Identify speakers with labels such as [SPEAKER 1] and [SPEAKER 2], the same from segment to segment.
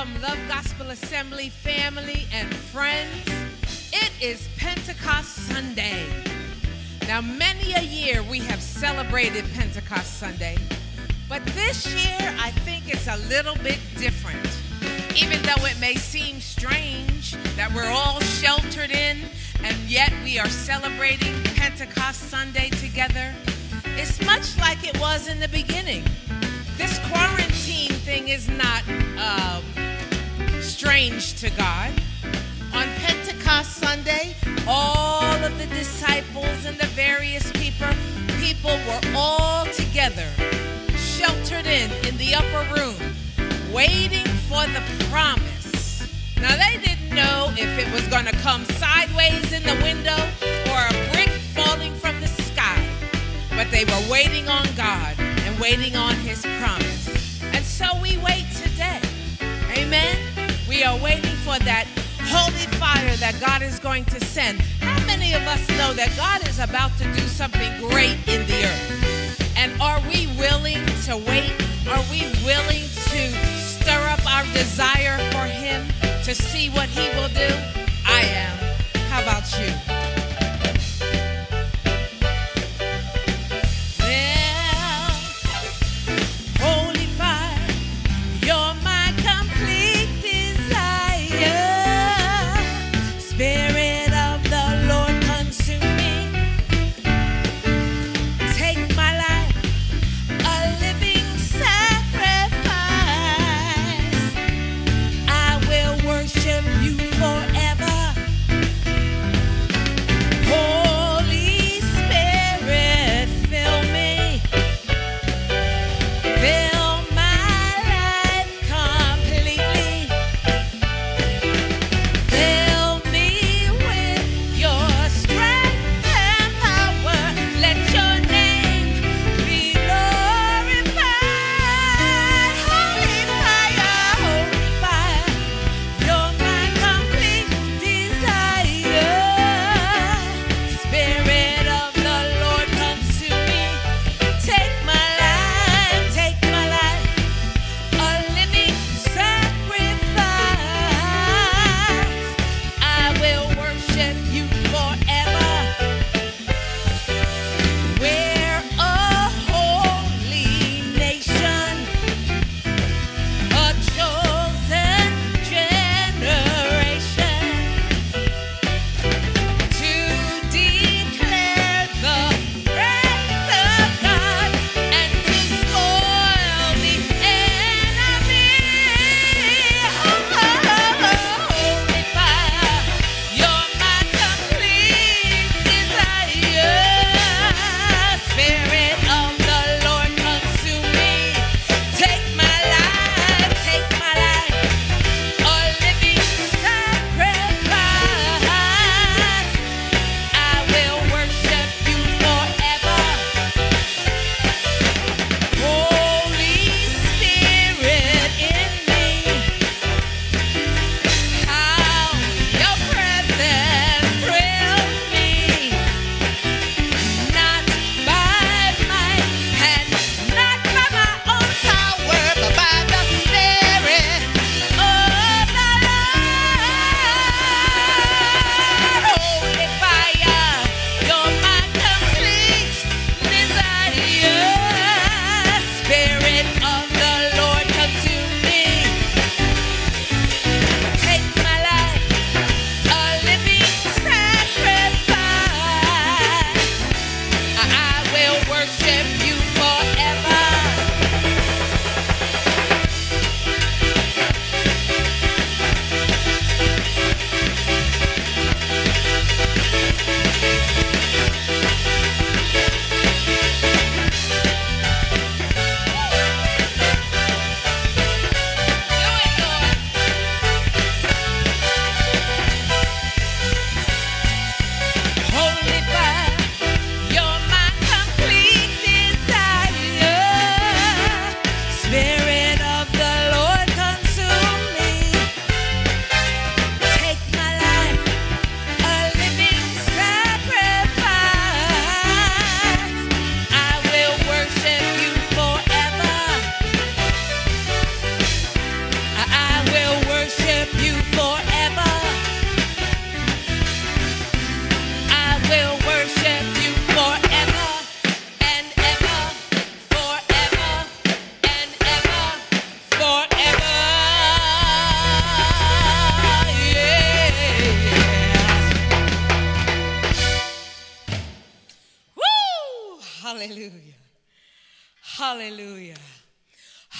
[SPEAKER 1] Welcome, Love Gospel Assembly family and friends. It is Pentecost Sunday. Now, many a year we have celebrated Pentecost Sunday, but this year I think it's a little bit different. Even though it may seem strange that we're all sheltered in and yet we are celebrating Pentecost Sunday together, it's much like it was in the beginning. This quarantine thing is not strange to God. On Pentecost Sunday, all of the disciples and the various people were all together, sheltered in the upper room, waiting for the promise. Now, they didn't know if it was going to come sideways in the window or a brick falling from the sky, but they were waiting on God and waiting on His promise. And so we wait today. Amen? We are waiting for that holy fire that God is going to send. How many of us know that God is about to do something great in the earth? And are we willing to wait? Are we willing to stir up our desire for Him to see what He will do? I am. How about you?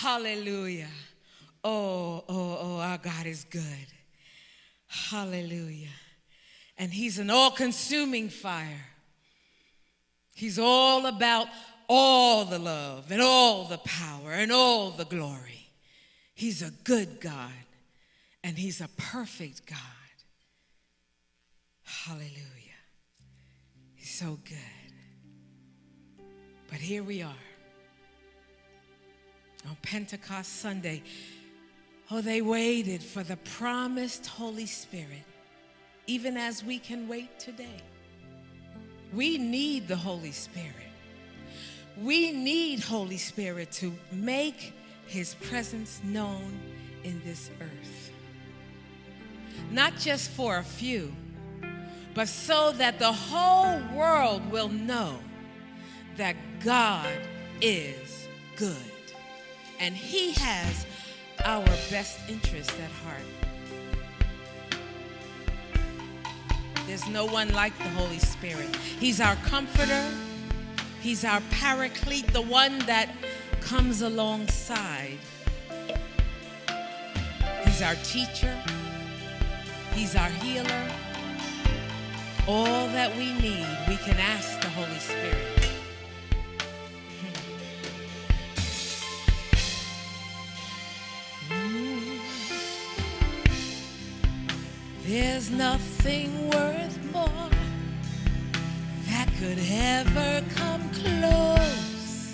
[SPEAKER 1] Hallelujah. Oh, our God is good. Hallelujah. And he's an all-consuming fire. He's all about all the love and all the power and all the glory. He's a good God, and he's a perfect God. Hallelujah. He's so good. But here we are on Pentecost Sunday. Oh, they waited for the promised Holy Spirit, even as we can wait today. We need the Holy Spirit. We need Holy Spirit to make his presence known in this earth. Not just for a few, but so that the whole world will know that God is good. And he has our best interest at heart. There's no one like the Holy Spirit. He's our comforter. He's our paraclete, the one that comes alongside. He's our teacher. He's our healer. All that we need, we can ask the Holy Spirit. There's nothing worth more that could ever come close.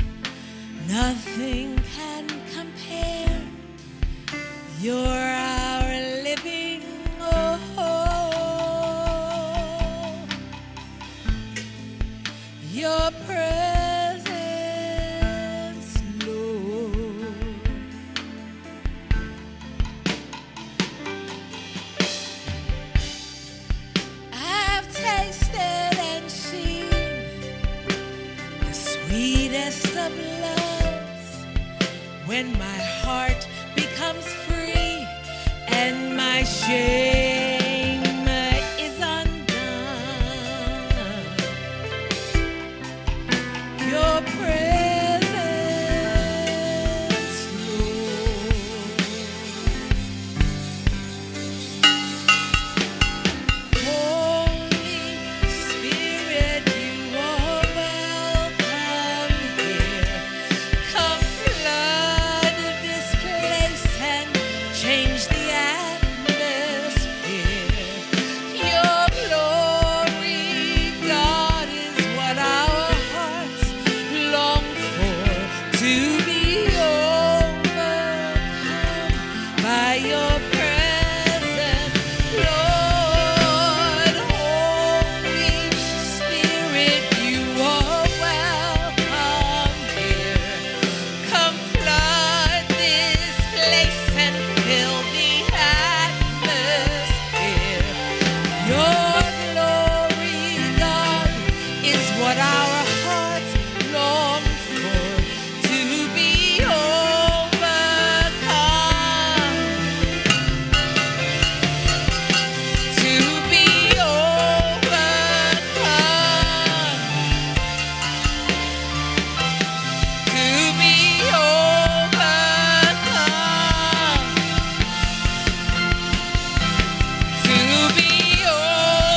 [SPEAKER 1] Nothing can compare. You're our living hope. Your presence, Lord. I've tasted and seen the sweetest of loves when my heart becomes free and my shame is undone. Your presence, Lord. Holy Spirit, you are welcome here. Come flood this place and change the atmosphere. Your glory, God, is what our hearts long for, to be overcome by your presence, Lord. Holy Spirit, you are welcome here. Come flood this place and fill the atmosphere. Your glory, God, is what our hearts long for, to be overcome, to be overcome, to be overcome, to be overcome.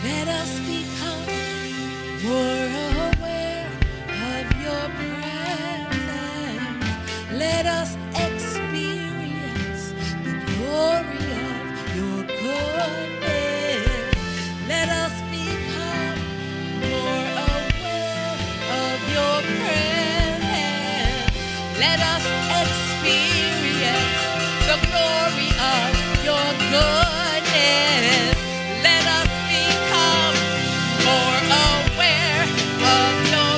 [SPEAKER 1] Let us become more aware of your presence. Let us experience the glory of your goodness. Let us become more aware of your presence. Let us experience the glory of your goodness. Let us become more aware of your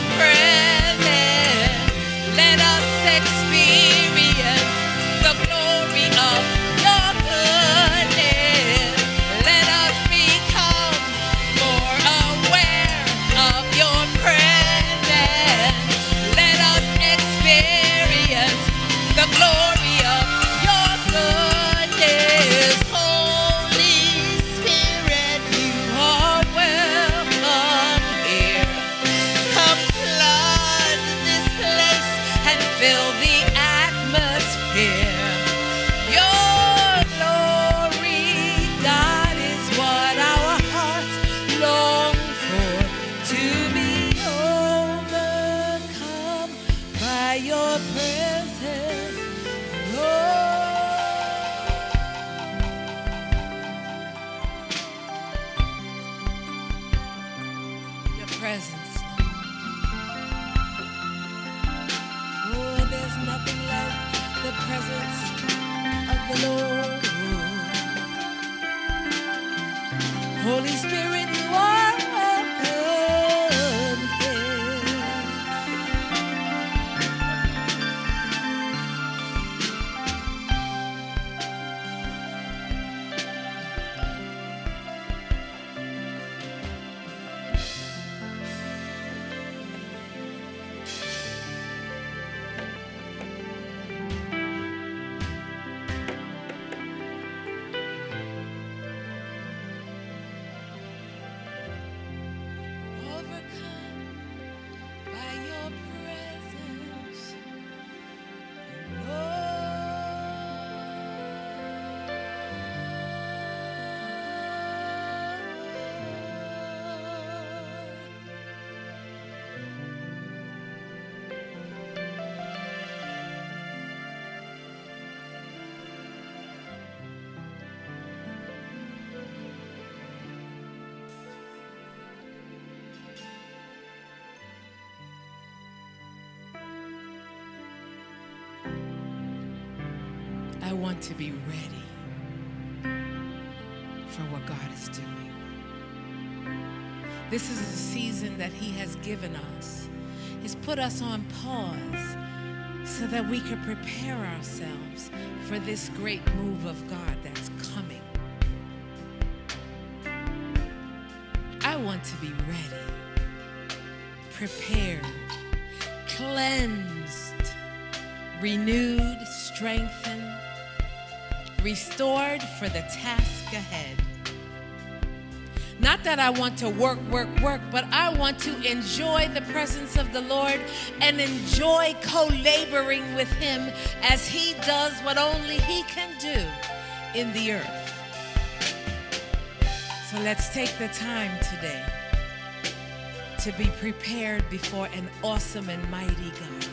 [SPEAKER 1] presence of the Lord. Holy Spirit, you are welcome here. I want to be ready for what God is doing. This is a season that He has given us. He's put us on pause so that we could prepare ourselves for this great move of God that's coming. I want to be ready, prepared, cleansed, renewed, strengthened, restored for the task ahead. Not that I want to work, but I want to enjoy the presence of the Lord and enjoy co-laboring with Him as He does what only He can do in the earth. So let's take the time today to be prepared before an awesome and mighty God.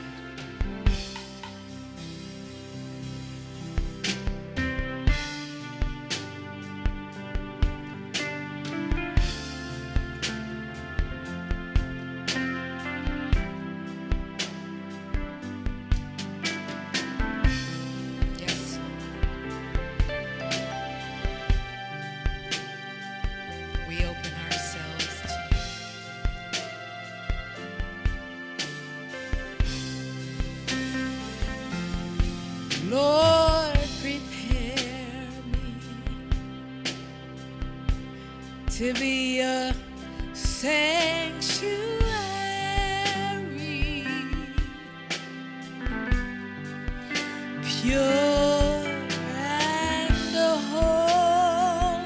[SPEAKER 1] Lord, prepare me to be a sanctuary, pure and holy,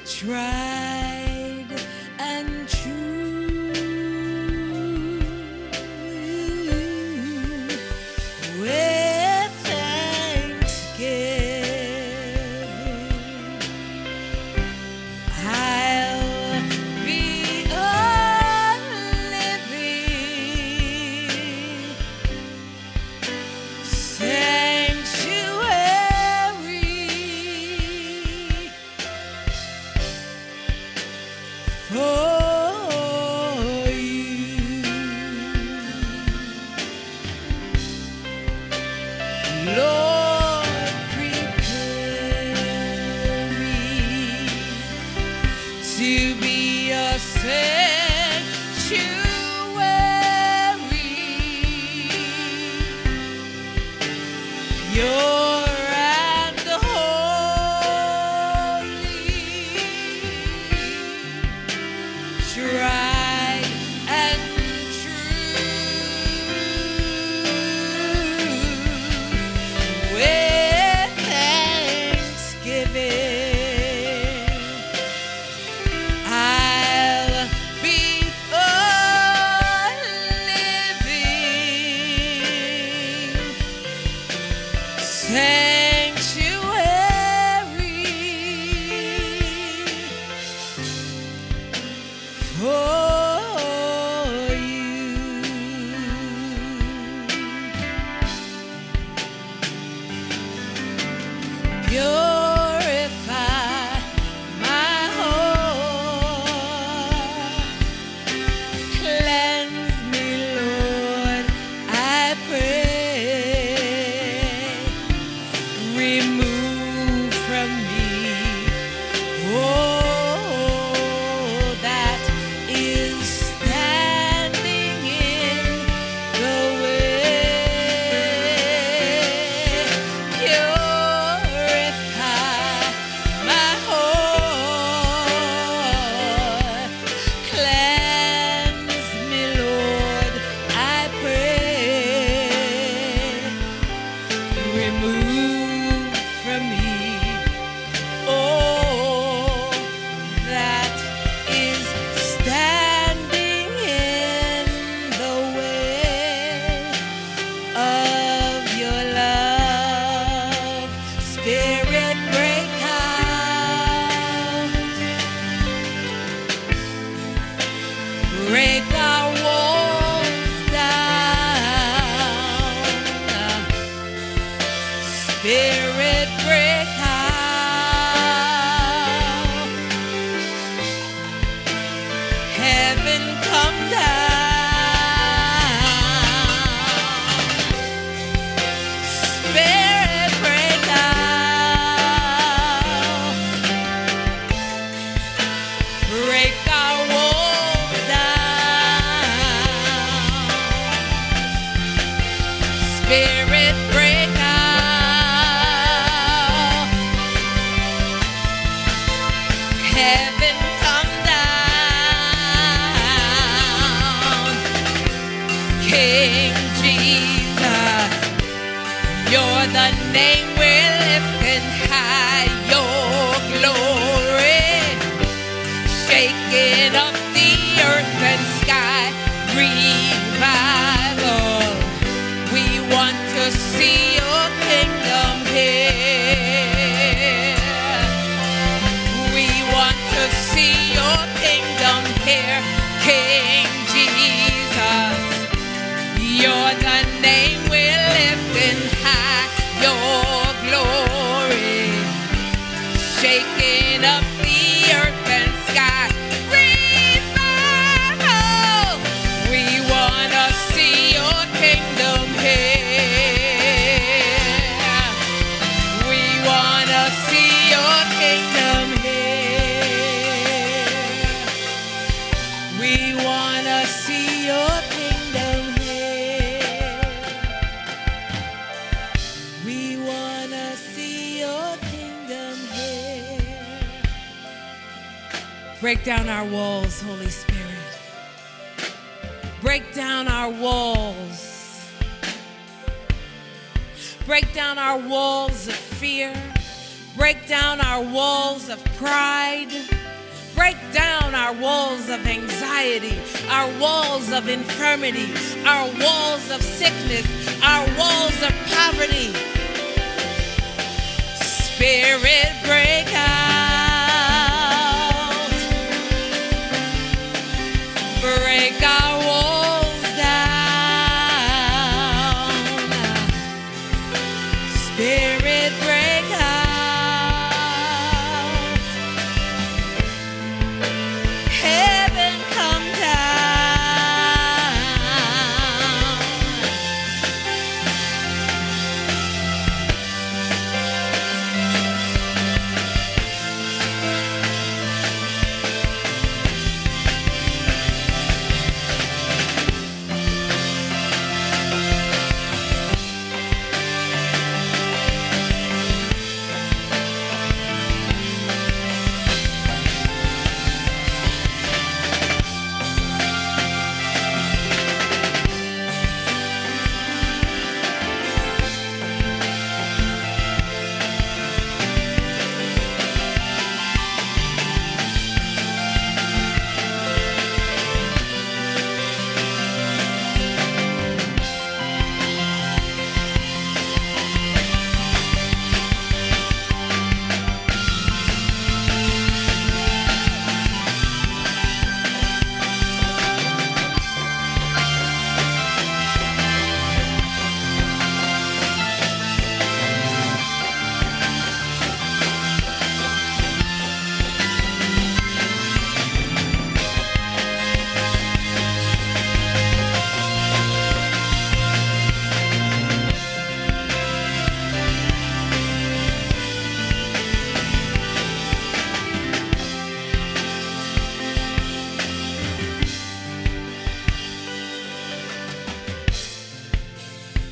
[SPEAKER 1] tried and true. break our walls down. Spirit, break out. Heaven, come down. Spirit, break out. Break our walls down. Spirit, break out. Heaven, come down. King Jesus, you're the name we're lifting high. Your glory, shaking up the earth and sky. Revival, we want to see your kingdom here. We want to see your kingdom here. King Jesus, you're the name we're lifting high. Your glory, shaking up the earth and sky. Revival, we wanna see your kingdom here. We wanna see your kingdom here. We wanna see your kingdom here. We wanna see your kingdom here. Break down our walls, Holy Spirit. Break down our walls. Break down our walls of fear. Break down our walls of pride. Break down our walls of anxiety, our walls of infirmity, our walls of sickness, our walls of poverty. Spirit, break out. Break our walls down. Spirit, break out. Heaven, come down.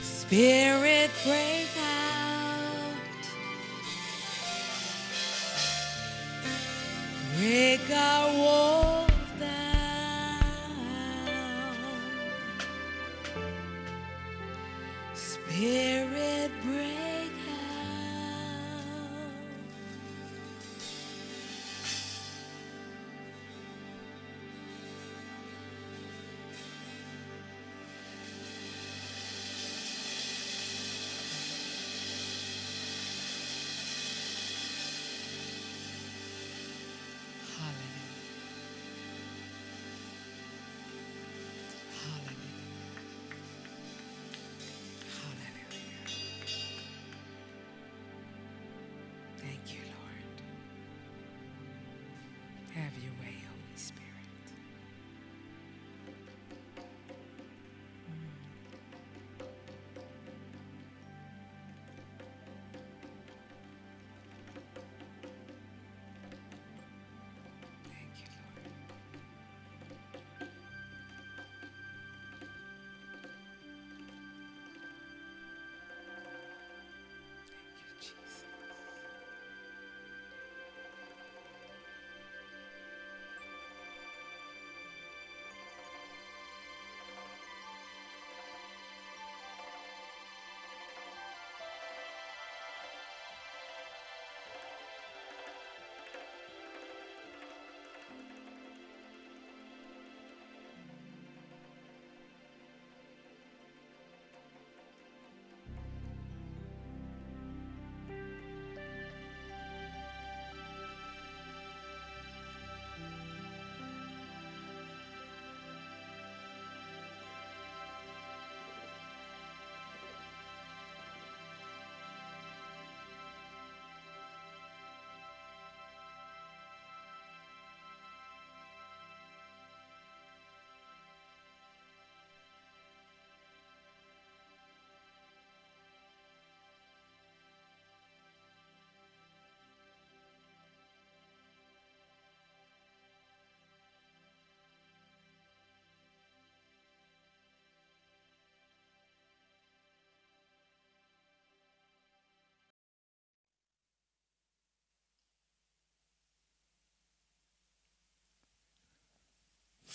[SPEAKER 1] Spirit, break out. Break our walls down. Spirit, break out.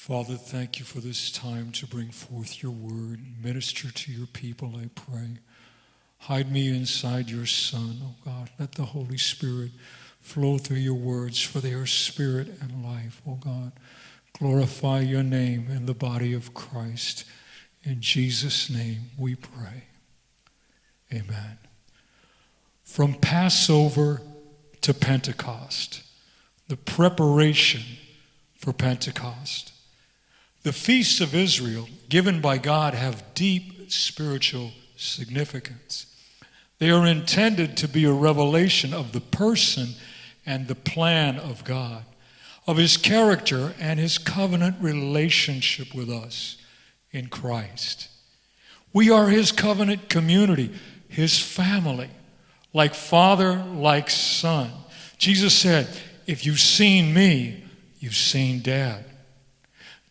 [SPEAKER 2] Father, thank you for this time to bring forth your word. Minister to your people, I pray. Hide me inside your Son, oh God. Let the Holy Spirit flow through your words, for they are spirit and life, oh God. Glorify your name in the body of Christ. In Jesus' name we pray. Amen. From Passover to Pentecost, the preparation for Pentecost. The feasts of Israel, given by God, have deep spiritual significance. They are intended to be a revelation of the person and the plan of God, of his character and his covenant relationship with us in Christ. We are his covenant community, his family, like father, like son. Jesus said, if you've seen me, you've seen Dad.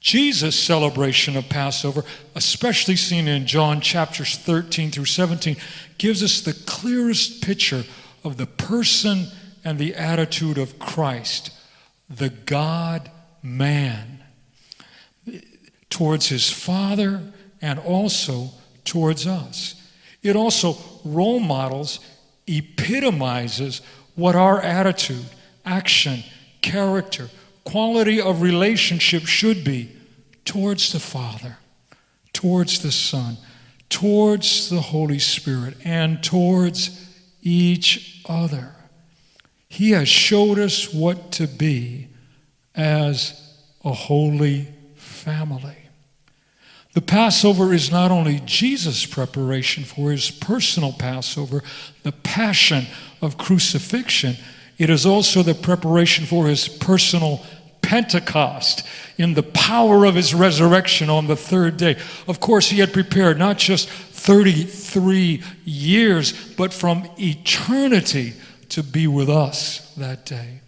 [SPEAKER 2] Jesus' celebration of Passover, especially seen in John chapters 13 through 17, gives us the clearest picture of the person and the attitude of Christ, the God-man, towards his Father and also towards us. It also role models, epitomizes what our attitude, action, character, quality of relationship should be towards the Father, towards the Son, towards the Holy Spirit, and towards each other. He has showed us what to be as a holy family. The Passover is not only Jesus' preparation for his personal Passover, the passion of crucifixion, it is also the preparation for his personal Pentecost in the power of his resurrection on the third day. Of course, he had prepared not just 33 years, but from eternity to be with us that day.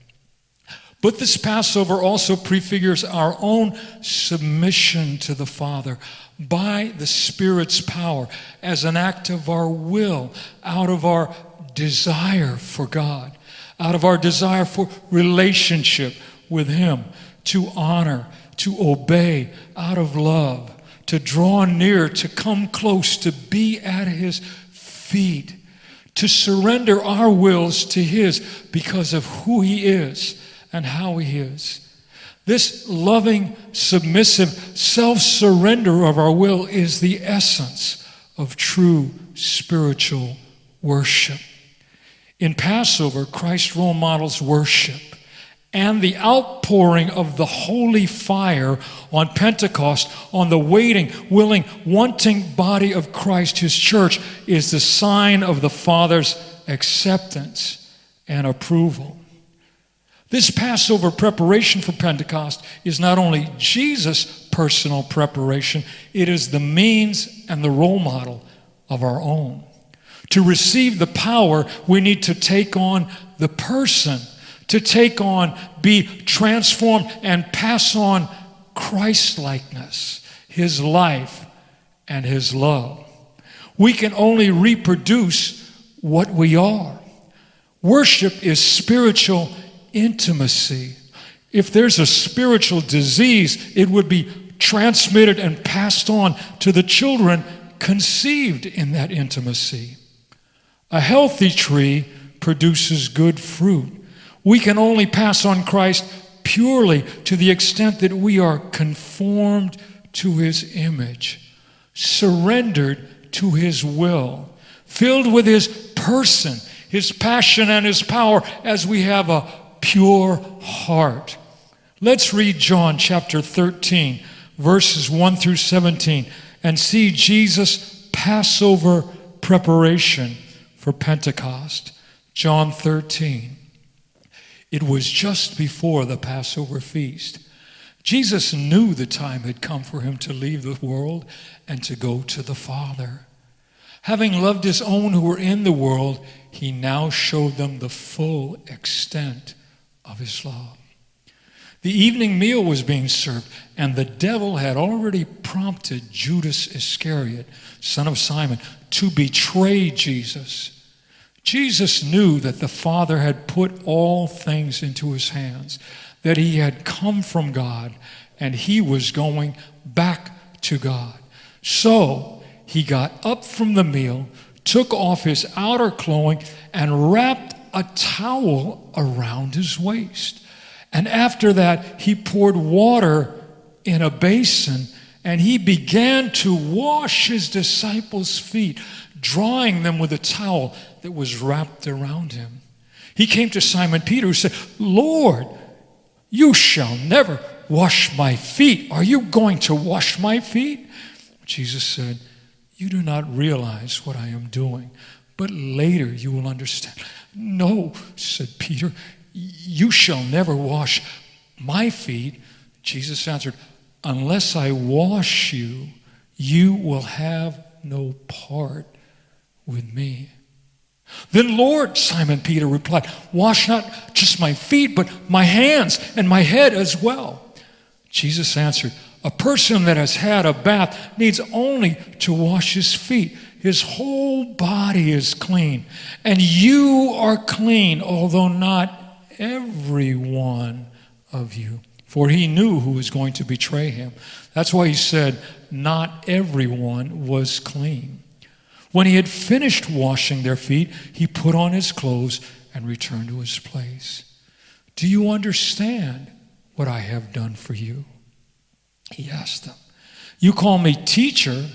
[SPEAKER 2] But this Passover also prefigures our own submission to the Father by the Spirit's power as an act of our will, out of our desire for God, out of our desire for relationship with him, to honor, to obey, out of love, to draw near, to come close, to be at his feet, to surrender our wills to his because of who he is and how he is. This loving, submissive self-surrender of our will is the essence of true spiritual worship. In Passover, Christ role models worship, and the outpouring of the holy fire on Pentecost on the waiting, willing, wanting body of Christ, his church, is the sign of the Father's acceptance and approval. This Passover preparation for Pentecost is not only Jesus' personal preparation, it is the means and the role model of our own. To receive the power, we need to take on the person, to take on, be transformed, and pass on Christ-likeness, his life and his love. We can only reproduce what we are. Worship is spiritual intimacy. If there's a spiritual disease, it would be transmitted and passed on to the children conceived in that intimacy. A healthy tree produces good fruit. We can only pass on Christ purely to the extent that we are conformed to his image, surrendered to his will, filled with his person, his passion and his power as we have a pure heart. Let's read John chapter 13, verses 1 through 17, and see Jesus' Passover preparation for Pentecost. John 13. It was just before the Passover feast. Jesus knew the time had come for him to leave the world and to go to the Father. Having loved his own who were in the world, he now showed them the full extent of his love. The evening meal was being served, and the devil had already prompted Judas Iscariot, son of Simon, to betray Jesus. Jesus knew that the Father had put all things into his hands, that he had come from God and he was going back to God. So he got up from the meal, took off his outer clothing, and wrapped a towel around his waist. And after that, he poured water in a basin, and he began to wash his disciples' feet, drying them with a towel that was wrapped around him. He came to Simon Peter, who said, "Lord, you shall never wash my feet. Are you going to wash my feet?" Jesus said, "You do not realize what I am doing, but later you will understand." "No," said Peter, "you shall never wash my feet." Jesus answered, "Unless I wash you, you will have no part with me." "Then, Lord," Simon Peter replied, "wash not just my feet, but my hands and my head as well." Jesus answered, "A person that has had a bath needs only to wash his feet. His whole body is clean. And you are clean, although not every one of you." For he knew who was going to betray him. That's why he said, not everyone was clean. When he had finished washing their feet, he put on his clothes and returned to his place. "Do you understand what I have done for you?" he asked them. "You call me teacher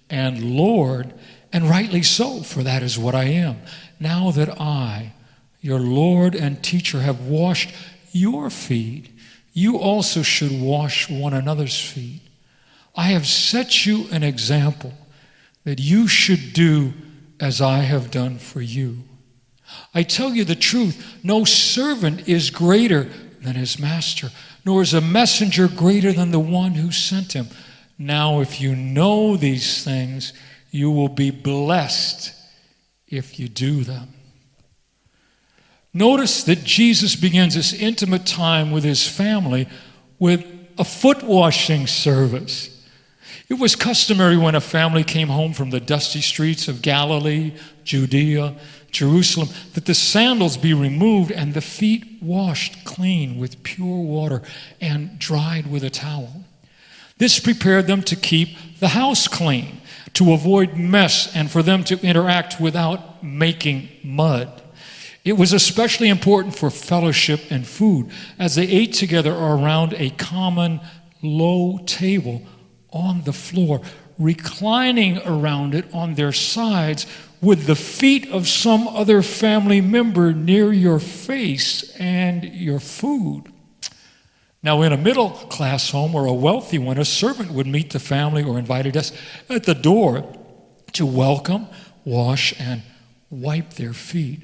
[SPEAKER 2] and Lord, and rightly so, for that is what I am. Now that I, your Lord and teacher, have washed your feet, you also should wash one another's feet. I have set you an example that you should do as I have done for you. I tell you the truth, no servant is greater than his master, nor is a messenger greater than the one who sent him. Now, if you know these things, you will be blessed if you do them." Notice that Jesus begins this intimate time with his family with a foot washing service. It was customary when a family came home from the dusty streets of Galilee, Judea, Jerusalem, that the sandals be removed and the feet washed clean with pure water and dried with a towel. This prepared them to keep the house clean, to avoid mess, and for them to interact without making mud. It was especially important for fellowship and food, as they ate together around a common low table on the floor, reclining around it on their sides with the feet of some other family member near your face and your food. Now, in a middle-class home or a wealthy one, a servant would meet the family or invited guests at the door to welcome, wash, and wipe their feet.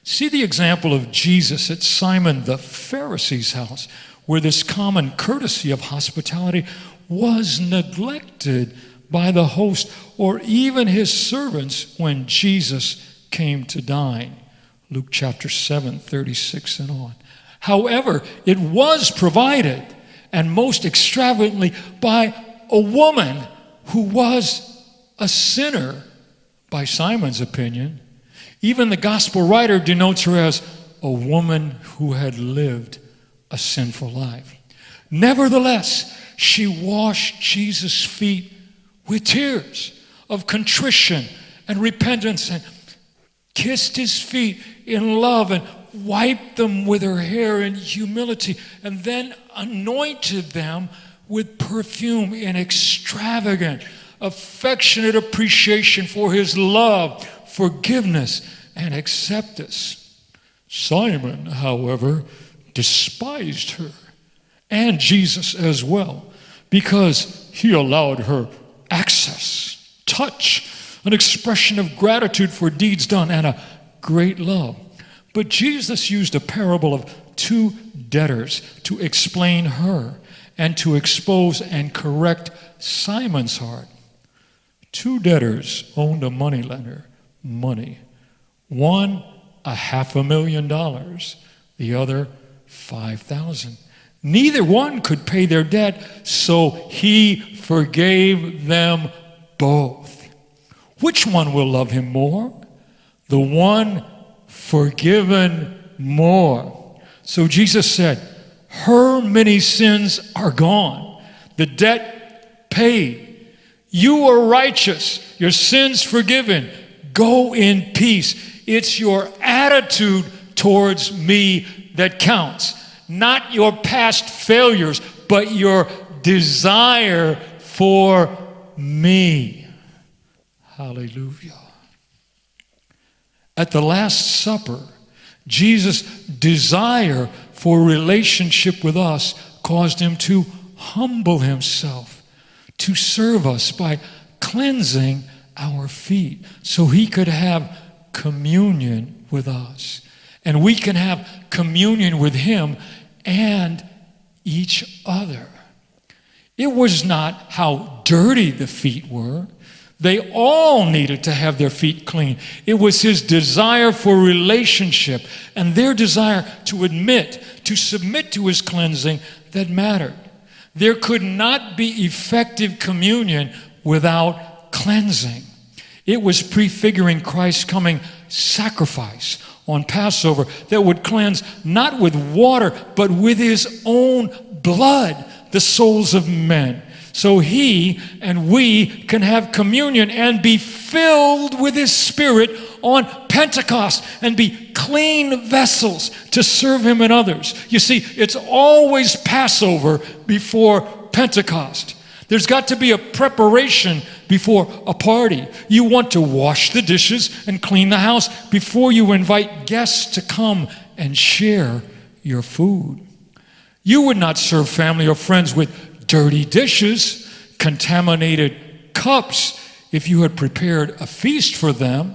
[SPEAKER 2] See the example of Jesus at Simon the Pharisee's house, where this common courtesy of hospitality was neglected by the host or even his servants when Jesus came to dine. Luke chapter 7, 36 and on. However, it was provided, and most extravagantly, by a woman who was a sinner, by Simon's opinion. Even the gospel writer denotes her as a woman who had lived a sinful life. Nevertheless, she washed Jesus' feet with tears of contrition and repentance, and kissed his feet in love, and wiped them with her hair in humility, and then anointed them with perfume in extravagant, affectionate appreciation for his love, forgiveness, and acceptance. Simon, however, despised her, and Jesus as well, because he allowed her access, touch, an expression of gratitude for deeds done, and a great love. But Jesus used a parable of two debtors to explain her and to expose and correct Simon's heart. Two debtors owed a moneylender money. One, $500,000, the other, $5,000. Neither one could pay their debt, so he forgave them both. Which one will love him more? The one forgiven more. So Jesus said, her many sins are gone. the debt paid. You are righteous, your sins forgiven. Go in peace. It's your attitude towards me that counts. Not your past failures, but your desire for me. Hallelujah. At the Last Supper, Jesus' desire for relationship with us caused him to humble himself, to serve us by cleansing our feet so he could have communion with us. And we can have communion with him and each other. It was not how dirty the feet were. They all needed to have their feet clean. It was his desire for relationship and their desire to submit to his cleansing that mattered. There could not be effective communion without cleansing. It was prefiguring Christ's coming sacrifice on Passover that would cleanse not with water, but with his own blood the souls of men. So he and we can have communion and be filled with his Spirit on Pentecost and be clean vessels to serve him and others. You see, it's always Passover before Pentecost. There's got to be a preparation before a party. You want to wash the dishes and clean the house before you invite guests to come and share your food. You would not serve family or friends with dirty dishes, contaminated cups, if you had prepared a feast for them.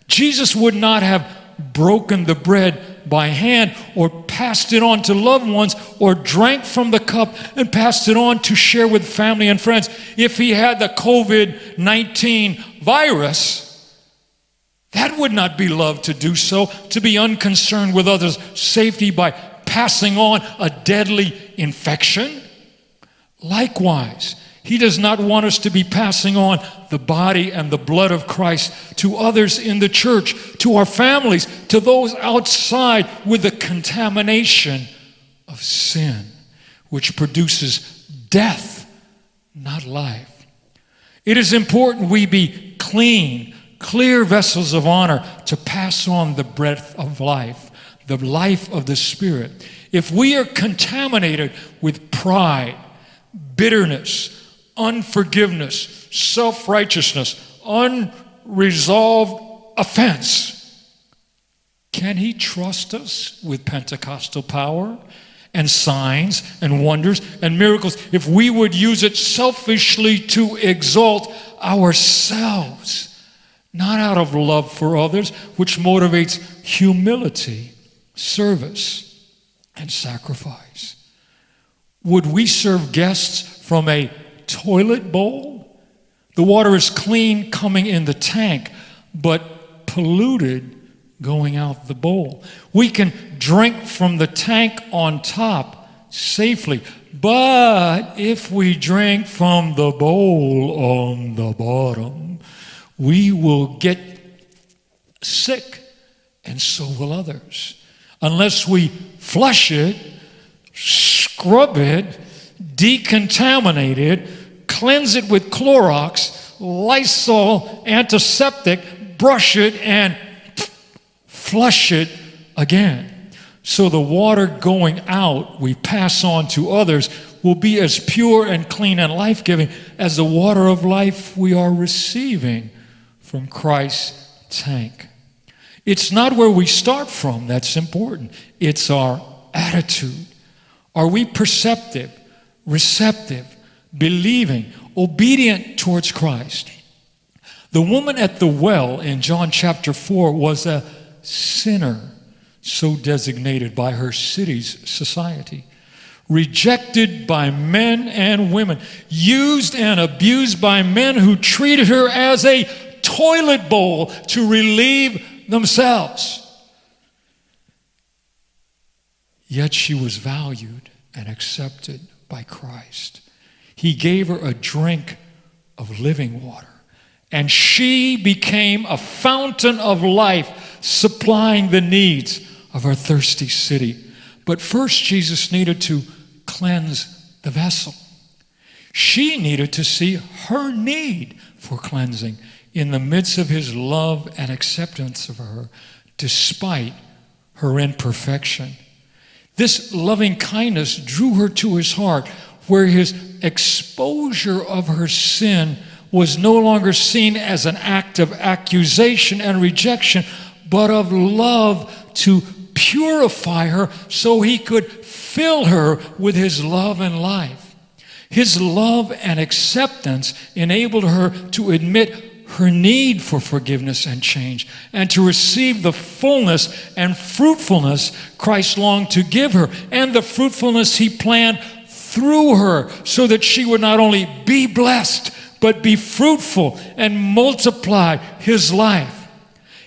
[SPEAKER 2] Jesus would not have broken the bread by hand or passed it on to loved ones or drank from the cup and passed it on to share with family and friends if he had the COVID-19 virus. That would not be love to do so, to be unconcerned with others' safety by passing on a deadly infection. Likewise, he does not want us to be passing on the body and the blood of Christ to others in the church, to our families, to those outside with the contamination of sin, which produces death, not life. It is important we be clean, clear vessels of honor to pass on the breath of life, the life of the Spirit. If we are contaminated with pride, bitterness, unforgiveness, self-righteousness, unresolved offense, can he trust us with Pentecostal power and signs and wonders and miracles if we would use it selfishly to exalt ourselves, not out of love for others, which motivates humility, service, and sacrifice? Would we serve guests from a toilet bowl? The water is clean coming in the tank, but polluted going out the bowl. We can drink from the tank on top safely, but if we drink from the bowl on the bottom, we will get sick, and so will others. Unless we flush it, scrub it, decontaminate it, cleanse it with Clorox, Lysol, antiseptic, brush it, and flush it again. So the water going out we pass on to others will be as pure and clean and life-giving as the water of life we are receiving from Christ's tank. It's not where we start from that's important. It's our attitude. Are we perceptive, receptive, believing, obedient towards Christ? The woman at the well in John chapter 4 was a sinner, so designated by her city's society, rejected by men and women, used and abused by men who treated her as a toilet bowl to relieve themselves. Yet she was valued and accepted by Christ. He gave her a drink of living water, and she became a fountain of life, supplying the needs of her thirsty city. But first, Jesus needed to cleanse the vessel. She needed to see her need for cleansing in the midst of his love and acceptance of her, despite her imperfection. This loving kindness drew her to his heart, where his exposure of her sin was no longer seen as an act of accusation and rejection, but of love to purify her so he could fill her with his love and life. His love and acceptance enabled her to admit her need for forgiveness and change, and to receive the fullness and fruitfulness Christ longed to give her, and the fruitfulness he planned through her, so that she would not only be blessed, but be fruitful and multiply his life.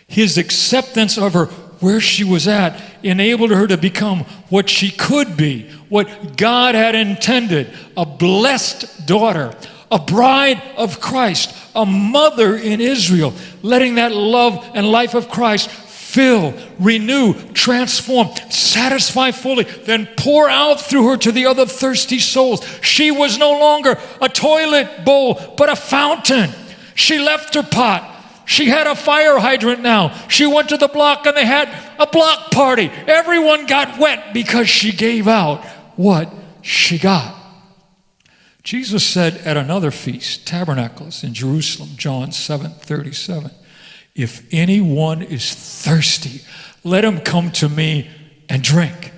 [SPEAKER 2] His acceptance of her where she was at enabled her to become what she could be, what God had intended, a blessed daughter, a bride of Christ, a mother in Israel, letting that love and life of Christ fill, renew, transform, satisfy fully, then pour out through her to the other thirsty souls. She was no longer a toilet bowl, but a fountain. She left her pot. She had a fire hydrant now. She went to the block and they had a block party. Everyone got wet because she gave out what she got. Jesus said at another feast, Tabernacles in Jerusalem, John 7:37, if anyone is thirsty, let him come to me and drink.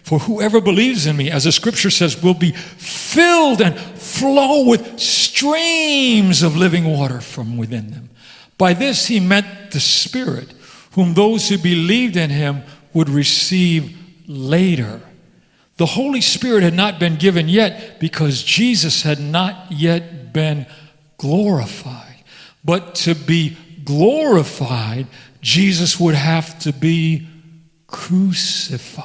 [SPEAKER 2] For whoever believes in me, as the scripture says, will be filled and flow with streams of living water from within them. By this he meant the Spirit, whom those who believed in him would receive later. The Holy Spirit had not been given yet because Jesus had not yet been glorified. But to be glorified, Jesus would have to be crucified.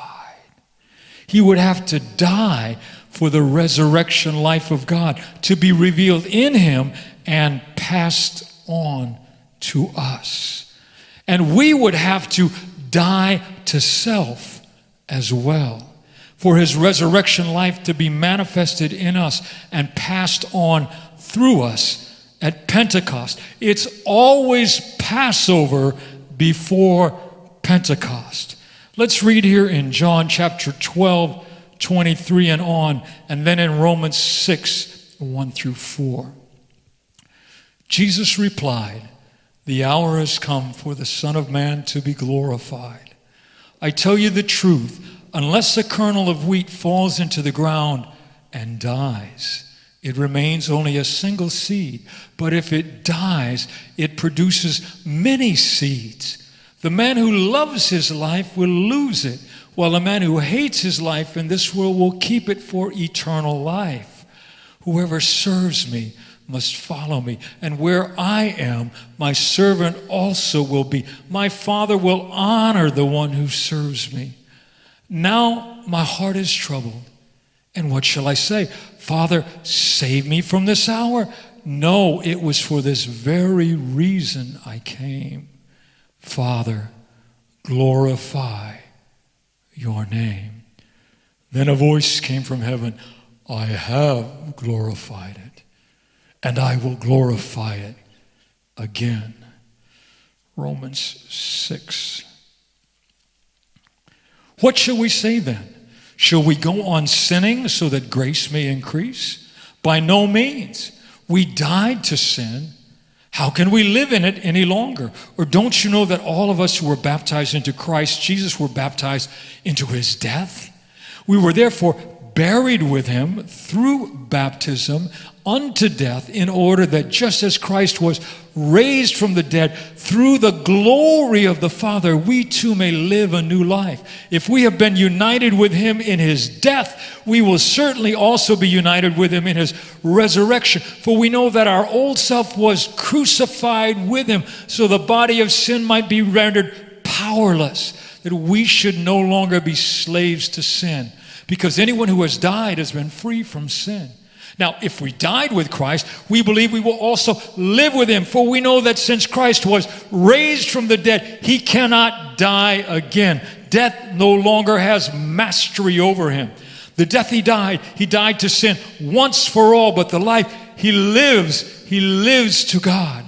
[SPEAKER 2] He would have to die for the resurrection life of God to be revealed in him and passed on to us. And we would have to die to self as well, for his resurrection life to be manifested in us and passed on through us at Pentecost. It's always Passover before Pentecost. Let's read here in John chapter 12, 23 and on, and then in Romans 6, 1 through 4. Jesus replied, the hour has come for the Son of Man to be glorified. I tell you the truth, unless a kernel of wheat falls into the ground and dies, it remains only a single seed. But if it dies, it produces many seeds. The man who loves his life will lose it, while the man who hates his life in this world will keep it for eternal life. Whoever serves me must follow me, and where I am, my servant also will be. My Father will honor the one who serves me. Now my heart is troubled. And what shall I say? Father, save me from this hour? No, it was for this very reason I came. Father, glorify your name. Then a voice came from heaven, I have glorified it, and I will glorify it again. Romans 6. What shall we say then? Shall we go on sinning so that grace may increase? By no means. We died to sin. How can we live in it any longer? Or don't you know that all of us who were baptized into Christ Jesus were baptized into his death? We were therefore buried with him through baptism unto death, in order that just as Christ was raised from the dead through the glory of the Father, we too may live a new life. If we have been united with him in his death, we will certainly also be united with him in his resurrection. For we know that our old self was crucified with him, so the body of sin might be rendered powerless, that we should no longer be slaves to sin. Because anyone who has died has been free from sin. Now, if we died with Christ, we believe we will also live with him. For we know that since Christ was raised from the dead, he cannot die again. Death no longer has mastery over him. The The death he died to sin once for all, but the life he lives to God.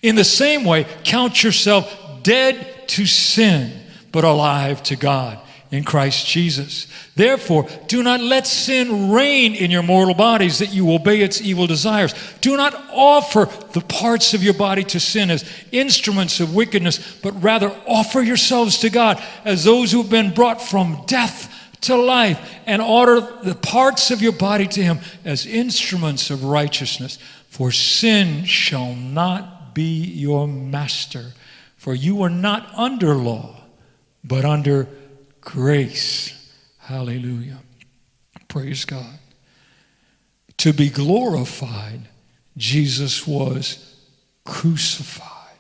[SPEAKER 2] In the same way, count yourself dead to sin, but alive to God in Christ Jesus. Therefore, do not let sin reign in your mortal bodies, that you obey its evil desires. Do not offer the parts of your body to sin as instruments of wickedness, but rather offer yourselves to God as those who have been brought from death to life, and order the parts of your body to him as instruments of righteousness. For sin shall not be your master, for you are not under law, but under grace. Hallelujah. Praise God. To be glorified, Jesus was crucified.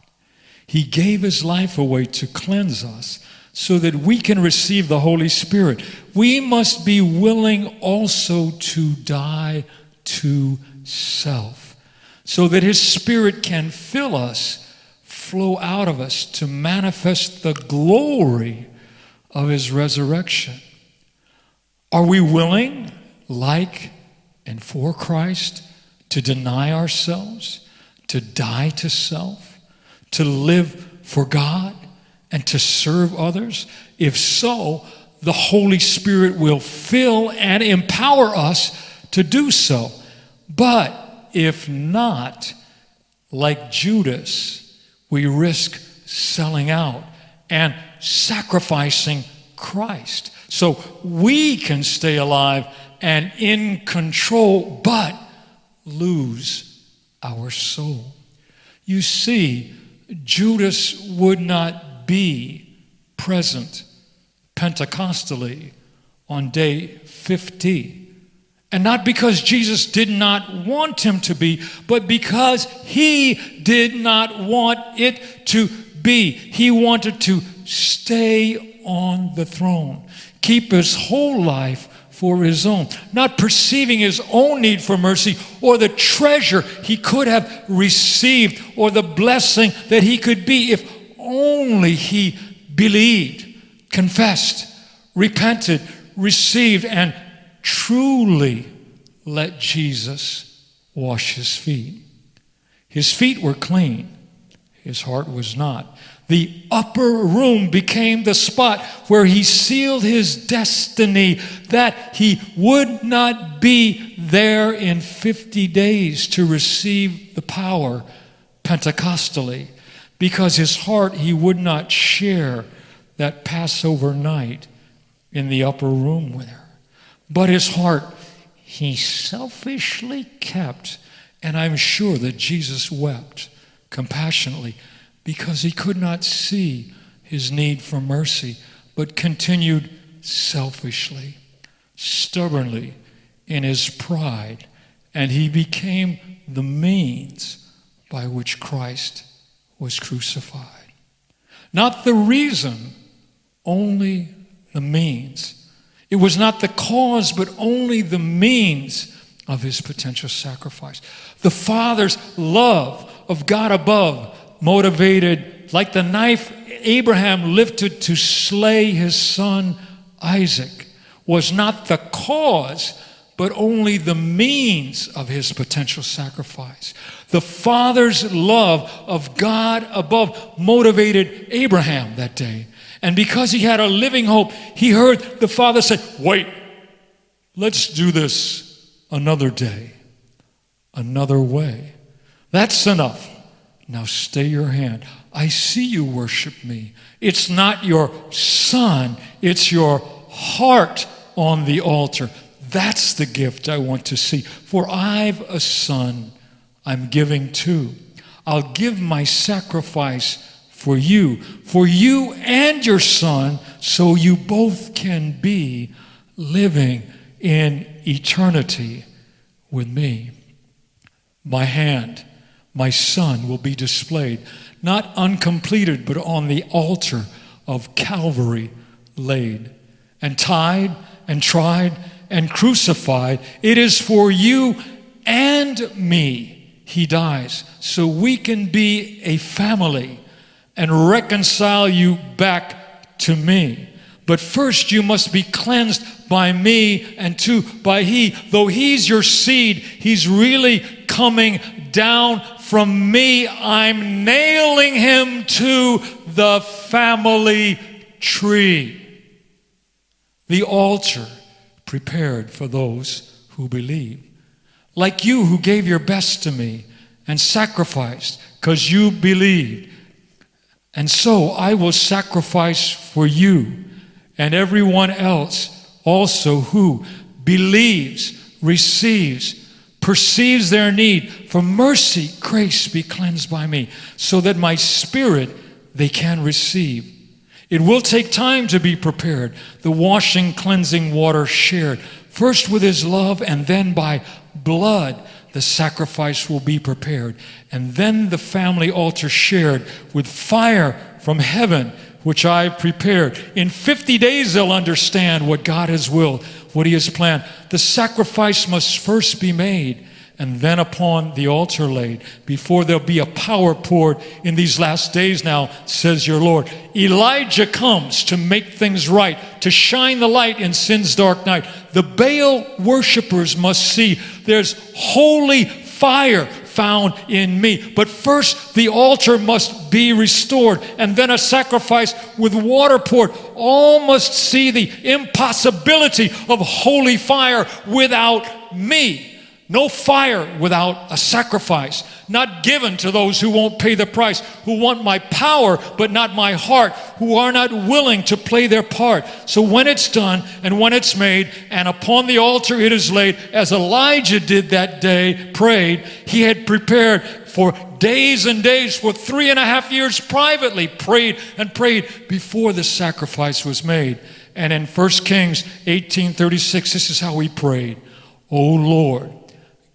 [SPEAKER 2] He gave his life away to cleanse us so that we can receive the Holy Spirit. We must be willing also to die to self, so that his Spirit can fill us, flow out of us to manifest the glory of his resurrection. Are we willing, like and for Christ, to deny ourselves, to die to self, to live for God, and to serve others? If so, the Holy Spirit will fill and empower us to do so. But if not, like Judas, we risk selling out and sacrificing Christ so we can stay alive and in control, but lose our soul. You see, Judas would not be present Pentecostally on day 50. And not because Jesus did not want him to be, but because he did not want it to be. He wanted to stay on the throne, keep his whole life for his own, not perceiving his own need for mercy or the treasure he could have received or the blessing that he could be if only he believed, confessed, repented, received, and truly let Jesus wash his feet. His feet were clean. His heart was not. The upper room became the spot where he sealed his destiny, that he would not be there in 50 days to receive the power Pentecostally, because his heart, he would not share that Passover night in the upper room with her. But his heart, he selfishly kept, and I'm sure that Jesus wept compassionately because he could not see his need for mercy, but continued selfishly, stubbornly in his pride, and he became the means by which Christ was crucified. Not the reason, only the means. It was not the cause, but only the means of his potential sacrifice. The Father's love of God above, motivated like the knife Abraham lifted to slay his son Isaac, was not the cause, but only the means of his potential sacrifice. The Father's love of God above motivated Abraham that day. And because he had a living hope, he heard the Father say, "Wait, let's do this another day, another way. That's enough. Now stay your hand. I see you worship me. It's not your son, it's your heart on the altar. That's the gift I want to see. For I've a son I'm giving to. I'll give my sacrifice for you and your son, so you both can be living in eternity with me. My hand, my son, will be displayed, not uncompleted, but on the altar of Calvary laid, and tied and tried and crucified. It is for you and me he dies, so we can be a family and reconcile you back to me. But first you must be cleansed by me, and two, by he. Though he's your seed, he's really coming down from me. I'm nailing him to the family tree. The altar prepared for those who believe. Like you who gave your best to me and sacrificed because you believed. And so I will sacrifice for you and everyone else also who believes, receives, perceives their need. For mercy, grace be cleansed by me, so that my spirit they can receive. It will take time to be prepared, the washing, cleansing water shared, first with his love and then by blood. The sacrifice will be prepared, and then the family altar shared with fire from heaven, which I've prepared. In 50 days they'll understand what God has willed, what he has planned. The sacrifice must first be made, and then upon the altar laid, before there'll be a power poured in these last days now, says your Lord. Elijah comes to make things right, to shine the light in sin's dark night. The Baal worshipers must see there's holy fire found in me. But first the altar must be restored, and then a sacrifice with water poured. All must see the impossibility of holy fire without me. No fire without a sacrifice, not given to those who won't pay the price, who want my power but not my heart, who are not willing to play their part. So when it's done and when it's made and upon the altar it is laid, as Elijah did that day, prayed, he had prepared for days and days, for 3.5 years privately, prayed and prayed before the sacrifice was made. And in 1 Kings 18:36, this is how he prayed. O Lord,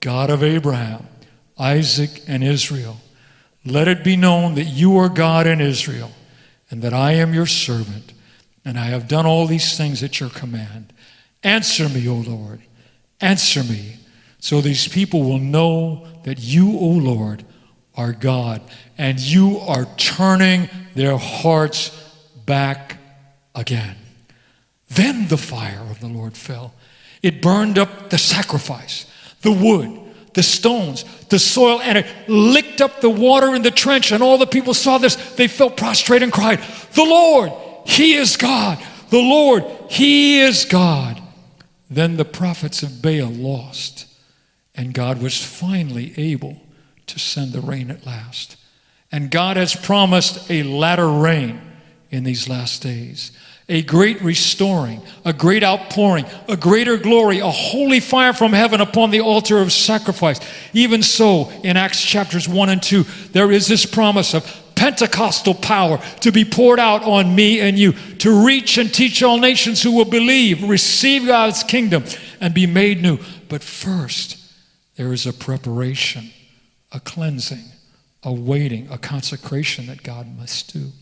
[SPEAKER 2] God of Abraham, Isaac, and Israel, let it be known that you are God in Israel, and that I am your servant, and I have done all these things at your command. Answer me, O Lord, answer me, so these people will know that you, O Lord, are God, and you are turning their hearts back again. Then the fire of the Lord fell. It burned up the sacrifice, the wood, the stones, the soil, and it licked up the water in the trench. And all the people saw this. They fell prostrate and cried, "The Lord, he is God. The Lord, he is God." Then the prophets of Baal lost, and God was finally able to send the rain at last. And God has promised a latter rain in these last days. A great restoring, a great outpouring, a greater glory, a holy fire from heaven upon the altar of sacrifice. Even so, in Acts chapters 1 and 2, there is this promise of Pentecostal power to be poured out on me and you, to reach and teach all nations who will believe, receive God's kingdom, and be made new. But first, there is a preparation, a cleansing, a waiting, a consecration that God must do.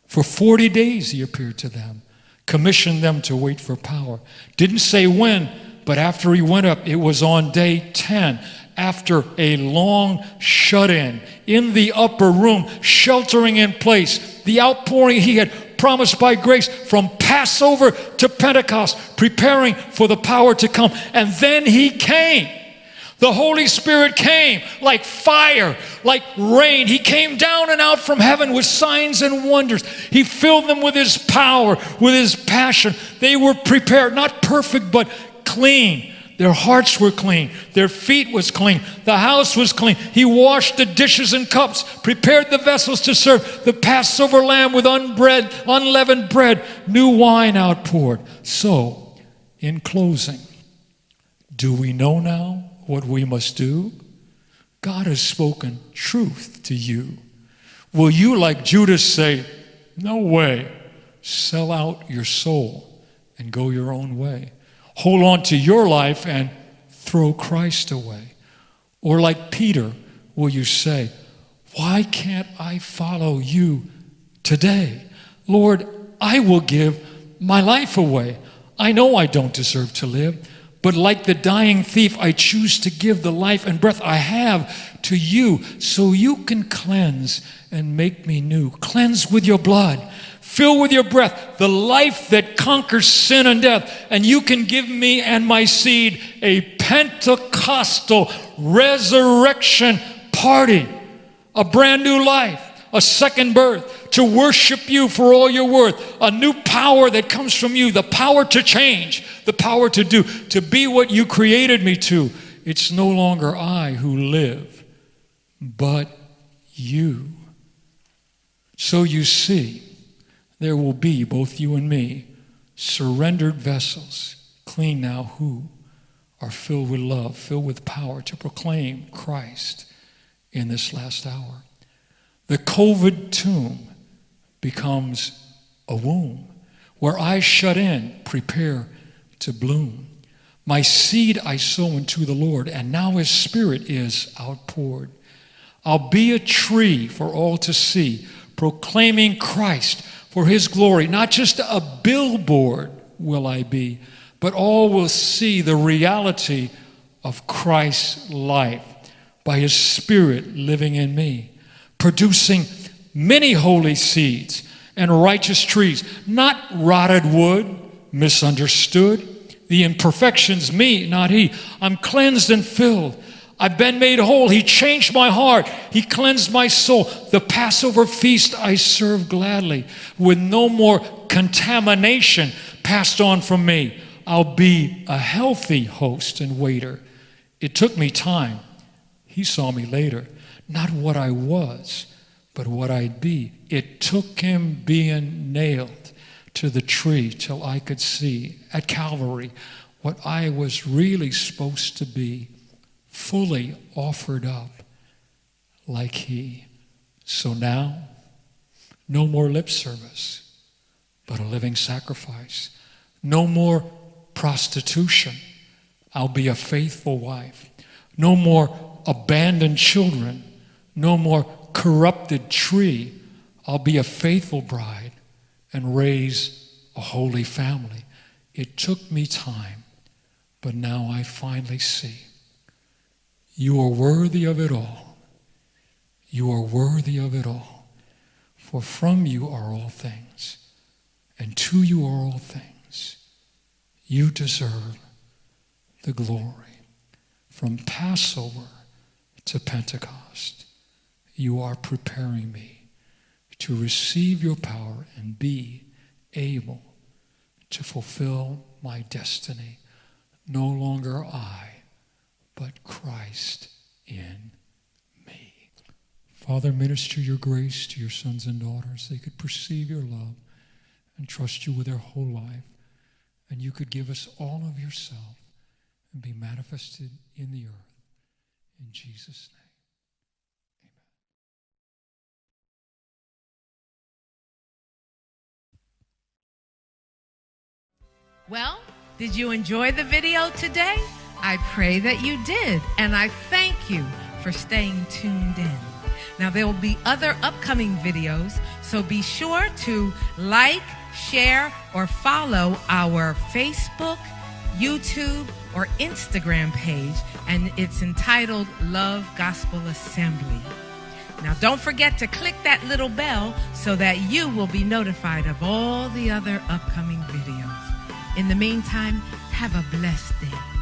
[SPEAKER 2] For 40 days he appeared to them, commissioned them to wait for power. Didn't say when, but after he went up, it was on day 10, after a long shut-in in the upper room, sheltering in place, the outpouring he had promised by grace from Passover to Pentecost, preparing for the power to come. And then he came. The Holy Spirit came like fire, like rain. He came down and out from heaven with signs and wonders. He filled them with his power, with his passion. They were prepared, not perfect, but clean. Their hearts were clean. Their feet was clean. The house was clean. He washed the dishes and cups, prepared the vessels to serve the Passover lamb with unleavened bread, new wine outpoured. So, in closing, do we know now what we must do? God has spoken truth to you. Will you, like Judas, say, "No way, sell out your soul and go your own way? Hold on to your life and throw Christ away?" Or like Peter, will you say, "Why can't I follow you today? Lord, I will give my life away. I know I don't deserve to live, but like the dying thief, I choose to give the life and breath I have to you, so you can cleanse and make me new. Cleanse with your blood. Fill with your breath the life that conquers sin and death. And you can give me and my seed a Pentecostal resurrection party, a brand new life, a second birth, to worship you for all you're worth, a new power that comes from you, the power to change, the power to do, to be what you created me to. It's no longer I who live, but you. So you see, there will be, both you and me, surrendered vessels, clean now, who are filled with love, filled with power to proclaim Christ in this last hour. The COVID tomb becomes a womb where I shut in, prepare to bloom. My seed I sow into the Lord, and now his Spirit is outpoured. I'll be a tree for all to see, proclaiming Christ for his glory. Not just a billboard will I be, but all will see the reality of Christ's life by his Spirit living in me, producing many holy seeds and righteous trees, not rotted wood, misunderstood. The imperfections, me, not he. I'm cleansed and filled. I've been made whole. He changed my heart. He cleansed my soul. The Passover feast I serve gladly, with no more contamination passed on from me. I'll be a healthy host and waiter. It took me time. He saw me later. Not what I was, but what I'd be. It took him being nailed to the tree till I could see at Calvary what I was really supposed to be, fully offered up like he. So now, no more lip service, but a living sacrifice. No more prostitution. I'll be a faithful wife. No more abandoned children. No more corrupted tree. I'll be a faithful bride and raise a holy family. It took me time, but now I finally see. You are worthy of it all. You are worthy of it all. For from you are all things, and to you are all things. You deserve the glory. From Passover to Pentecost, you are preparing me to receive your power and be able to fulfill my destiny. No longer I, but Christ in me. Father, minister your grace to your sons and daughters. They could perceive your love and trust you with their whole life. And you could give us all of yourself and be manifested in the earth. In Jesus' name.
[SPEAKER 1] Well, did you enjoy the video today? I pray that you did, and I thank you for staying tuned in. Now, there will be other upcoming videos, so be sure to like, share, or follow our Facebook, YouTube, or Instagram page, and it's entitled Love Gospel Assembly. Now, don't forget to click that little bell so that you will be notified of all the other upcoming videos. In the meantime, have a blessed day.